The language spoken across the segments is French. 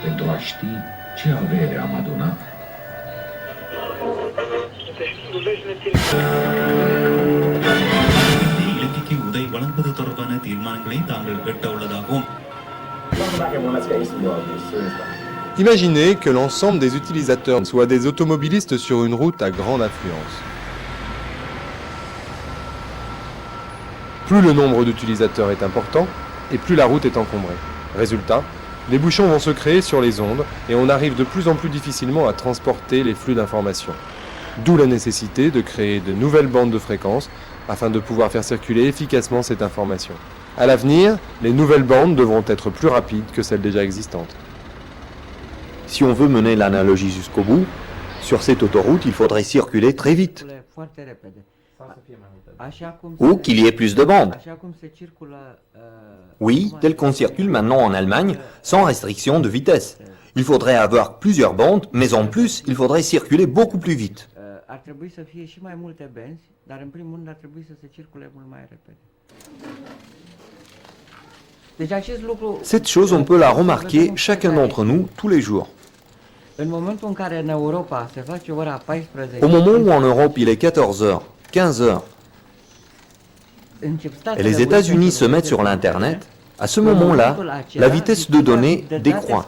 pentru a ști ce avere am adunat. இலங்கைக்கு உதவி வழங்குவது தொடர்பான தீர்மானங்களை தாங்கள் எட்ட உள்ளதாகவும் Imaginez que l'ensemble des utilisateurs soient des automobilistes sur une route à grande affluence. Plus le nombre d'utilisateurs est important, et plus la route est encombrée. Résultat, les bouchons vont se créer sur les ondes, et on arrive de plus en plus difficilement à transporter les flux d'informations. D'où la nécessité de créer de nouvelles bandes de fréquences, afin de pouvoir faire circuler efficacement cette information. À l'avenir, les nouvelles bandes devront être plus rapides que celles déjà existantes. Si on veut mener l'analogie jusqu'au bout, sur cette autoroute, il faudrait circuler très vite, ou qu'il y ait plus de bandes. Oui, tel qu'on circule maintenant en Allemagne, sans restriction de vitesse. Il faudrait avoir plusieurs bandes, mais en plus, il faudrait circuler beaucoup plus vite. Cette chose, on peut la remarquer chacun d'entre nous tous les jours. Au moment où en Europe il est 14h, 15h, et les États-Unis se mettent sur l'Internet, à ce moment-là, la vitesse de données décroît.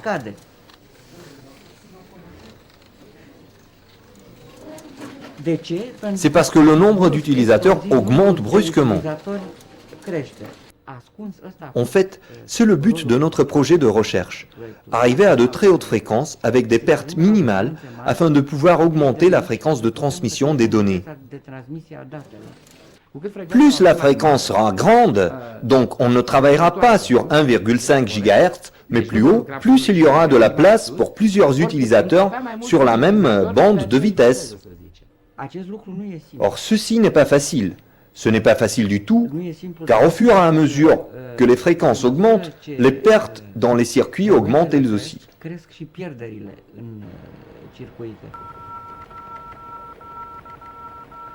C'est parce que le nombre d'utilisateurs augmente brusquement. En fait, c'est le but de notre projet de recherche. Arriver à de très hautes fréquences avec des pertes minimales afin de pouvoir augmenter la fréquence de transmission des données. Plus la fréquence sera grande, donc on ne travaillera pas sur 1,5 GHz, mais plus haut, plus il y aura de la place pour plusieurs utilisateurs sur la même bande de vitesse. Or, ceci n'est pas facile. Ce n'est pas facile du tout, car au fur et à mesure que les fréquences augmentent, les pertes dans les circuits augmentent elles aussi.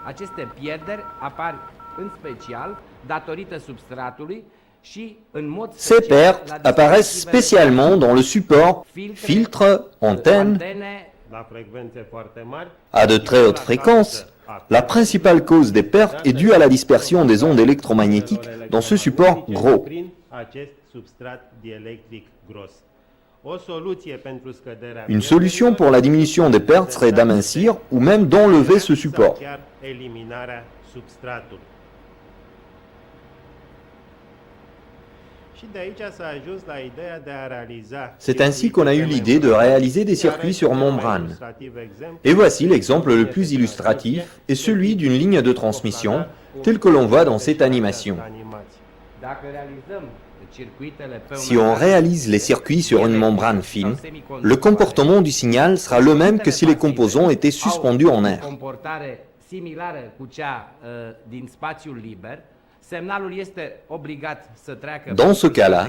Aceste pierderi apar în special datorită substratului și în mod Ces pertes apparaissent spécialement dans le support, filtres, antennes, à de très hautes fréquences. La principale cause des pertes est due à la dispersion des ondes électromagnétiques dans ce support gros. Une solution pour la diminution des pertes serait d'amincir ou même d'enlever ce support. C'est ainsi qu'on a eu l'idée de réaliser des circuits sur membrane. Et voici l'exemple le plus illustratif et celui d'une ligne de transmission, telle que l'on voit dans cette animation. Si on réalise les circuits sur une membrane fine, le comportement du signal sera le même que si les composants étaient suspendus en air. Dans ce cas-là,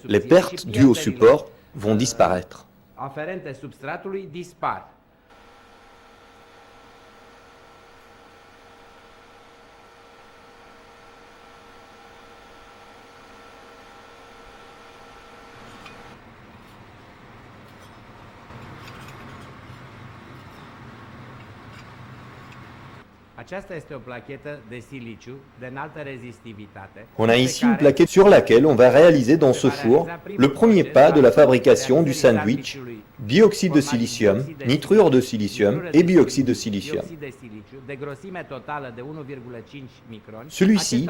les pertes dues au support vont disparaître. On a ici une plaquette sur laquelle on va réaliser dans ce four le premier pas de la fabrication du sandwich bioxyde de silicium, nitrure de silicium et bioxyde de silicium. Celui-ci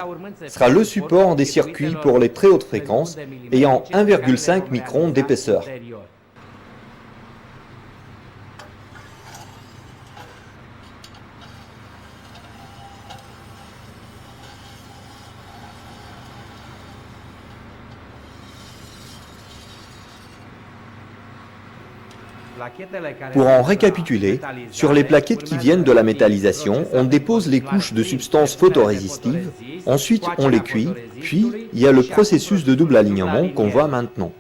sera le support des circuits pour les très hautes fréquences ayant 1,5 micron d'épaisseur. Pour en récapituler, sur les plaquettes qui viennent de la métallisation, on dépose les couches de substances photorésistives, ensuite on les cuit, puis il y a le processus de double alignement qu'on voit maintenant.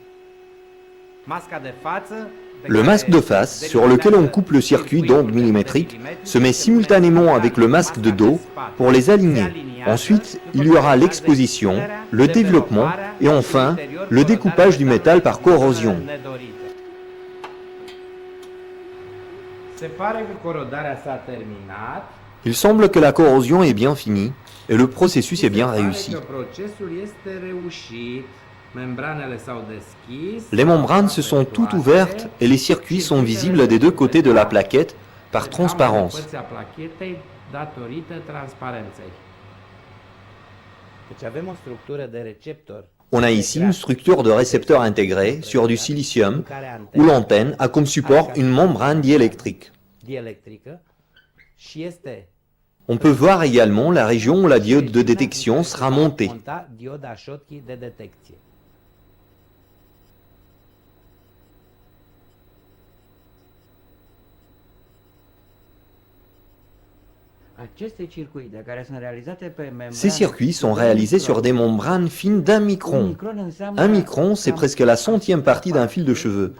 Le masque de face, sur lequel on coupe le circuit d'ondes millimétriques, se met simultanément avec le masque de dos pour les aligner. Ensuite, il y aura l'exposition, le développement et enfin, le découpage du métal par corrosion. Se pare că corodarea s-a terminat. Il semble que la corrosion est bien finie et le processus est bien réussi. Se pare că procesul este reușit. Membranele s-au deschis. Les membranes se sont toutes ouvertes et les circuits sont visibles des deux côtés de la plaquette par transparence. Părția plachetei datorită transparenței. Deci avem o structură de receptor. On a ici une structure de récepteur intégré sur du silicium où l'antenne a comme support une membrane diélectrique. Dielectrică și este On peut voir également la région où la diode de détection sera montée. monta dioda Schottky de detecție. Ces circuits sont réalisés sur des membranes fines d'1 micron. 1 micron, c'est presque la centième partie d'un fil de cheveux.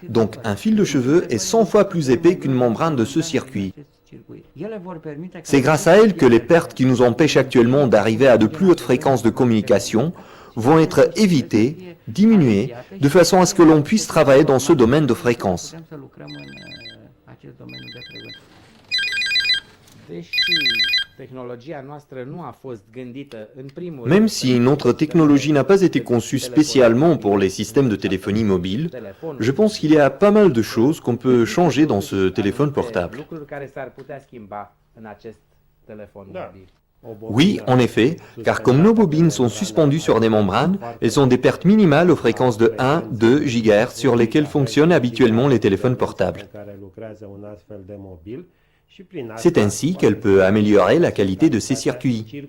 Donc un fil de cheveux est 100 fois plus épais qu'une membrane de ce circuit. C'est grâce à elles que les pertes qui nous empêchent actuellement d'arriver à de plus hautes fréquences de communication vont être évitées, diminuées, de façon à ce que l'on puisse travailler dans ce domaine de fréquence. Même si notre technologie n'a pas été conçue spécialement pour les systèmes de téléphonie mobile, je pense qu'il y a pas mal de choses qu'on peut changer dans ce téléphone portable. Oui, en effet, car comme nos bobines sont suspendues sur des membranes, elles ont des pertes minimales aux fréquences de 1-2 GHz sur lesquelles fonctionnent habituellement les téléphones portables. C'est ainsi qu'elle peut améliorer la qualité de ses circuits.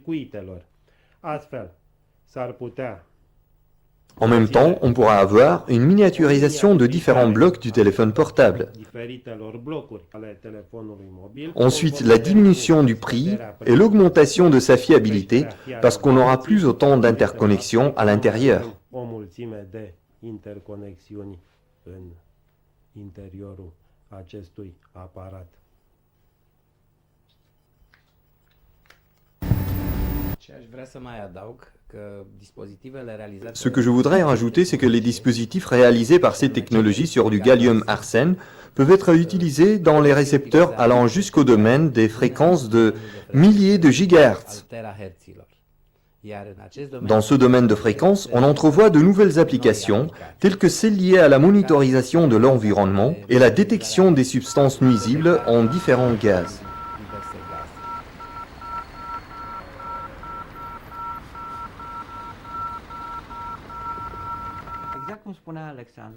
En même temps, on pourra avoir une miniaturisation de différents blocs du téléphone portable. Ensuite, la diminution du prix et l'augmentation de sa fiabilité parce qu'on n'aura plus autant d'interconnexions à l'intérieur. Ce que je voudrais rajouter, c'est que les dispositifs réalisés par ces technologies sur du gallium-arsène peuvent être utilisés dans les récepteurs allant jusqu'au domaine des fréquences de milliers de gigahertz. Dans ce domaine de fréquences, on entrevoit de nouvelles applications, telles que celles liées à la monitorisation de l'environnement et la détection des substances nuisibles en différents gaz.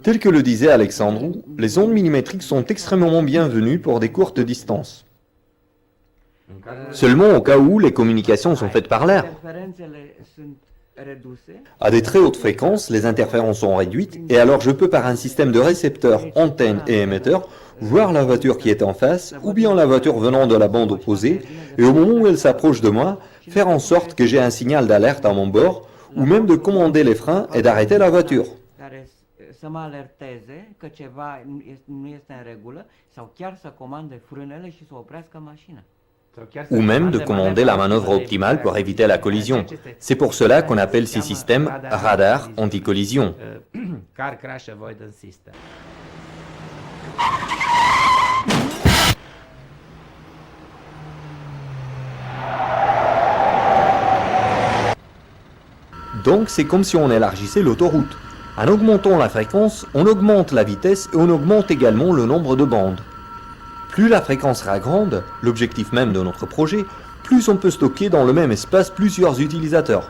Tel que le disait Alexandru, les ondes millimétriques sont extrêmement bienvenues pour des courtes distances. Seulement au cas où les communications sont faites par l'air. À des très hautes fréquences, les interférences sont réduites et alors je peux par un système de récepteurs, antennes et émetteurs voir la voiture qui est en face ou bien la voiture venant de la bande opposée et au moment où elle s'approche de moi, faire en sorte que j'ai un signal d'alerte à mon bord ou même de commander les freins et d'arrêter la voiture. Să mă alerteze că ceva nu este în regulă sau chiar să comande frânele și să oprească mașina. Ou même de commander la manœuvre optimale pour éviter la collision. C'est pour cela qu'on appelle ces systèmes radar anti-collision. Car crash avoidance system. Donc c'est comme si on élargissait l'autoroute. En augmentant la fréquence, on augmente la vitesse et on augmente également le nombre de bandes. Plus la fréquence sera grande, l'objectif même de notre projet, plus on peut stocker dans le même espace plusieurs utilisateurs.